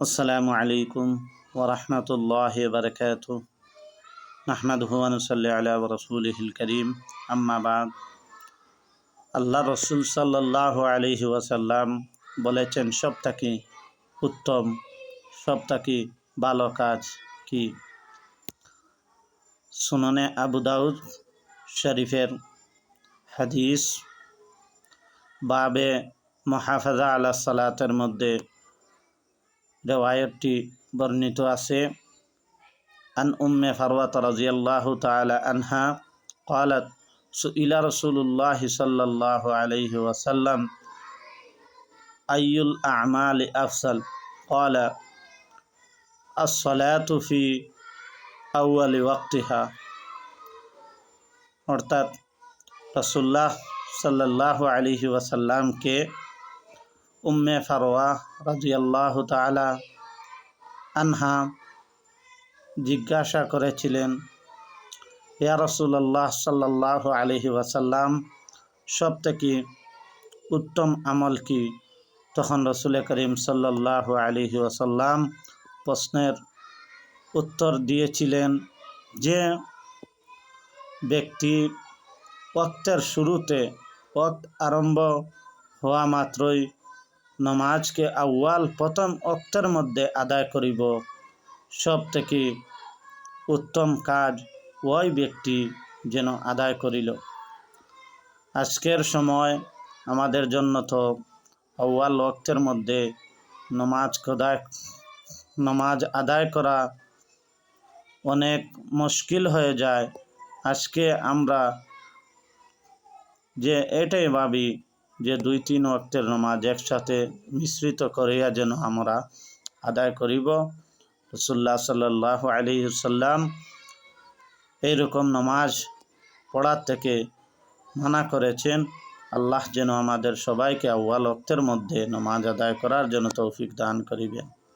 আসসালামু আলাইকুম ওয়া রাহমাতুল্লাহি ওয়া বারাকাতুহু নাহমাদুহু ওয়া নুসাল্লি আলা রাসূলিহিল কারীম আম্মা বাদ। আল্লাহ রসুল সাল্লাল্লাহু আলাইহি ওয়াসাল্লাম বলেছেন, সবথেকে উত্তম, সবথেকে ভালো কাজ কি? সুনানে আবু দাউদ শরীফের হাদিস বাবে মুহাফাজা আলা সালাতের মধ্যে রিওয়ায়াতটি বর্ণিত আছে। আন উম্মে ফারওয়াত রাদিয়াল্লাহু তাআলা আনহা ক্বালাত সুইলা রাসূলুল্লাহ সাল্লাল্লাহু আলাইহি ওয়াসাল্লাম আইয়ুল আ'মালি আফসাল ক্বালা আস-সালাতু ফি আউয়ালি ওয়াক্তিহা। অর্থাৎ রাসূলুল্লাহ সাল্লাল্লাহু আলাইহি ওয়াসাল্লামকে উম্মে ফারওয়া রাদিয়াল্লাহু তাআলা আনহা জিজ্ঞাসা করেছিলেন, ইয়া রাসূলুল্লাহ সাল্লাল্লাহু আলাইহি ওয়াসাল্লাম, সবথেকে উত্তম আমল কি? তখন রাসূল করিম সাল্লাল্লাহু আলাইহি ওয়াসাল্লাম প্রশ্নের উত্তর দিয়েছিলেন যে ব্যক্তি ওয়াক্তের শুরুতে, ওয়াক্ত আরম্ভ হওয়া মাত্রই নামাজকে প্রথম ওয়াক্তের মধ্যে আদায় করিব, সবথেকে উত্তম কাজ ওই ব্যক্তি যেন আদায় করিল। আজকের সময় আমাদের জন্য তো আউয়াল ওয়াক্তের মধ্যে নামাজ আদায় করা অনেক মুশকিল হয়ে যায়। আজকে আমরা যে এটাই ভাবি যে 2-3 ওয়াক্তের নামাজ একসাথে মিশ্রিত করিয়া যেন আমরা আদায় করিব। রাসূলুল্লাহ সাল্লাল্লাহু আলাইহি ওয়াসাল্লাম এইরকম নামাজ পড়ার থেকে মানা করেছেন। আল্লাহ যেন আমাদের সবাইকে আউয়াল ওয়াক্তের মধ্যে নামাজ আদায় করার জন্য তৌফিক দান করিবেন।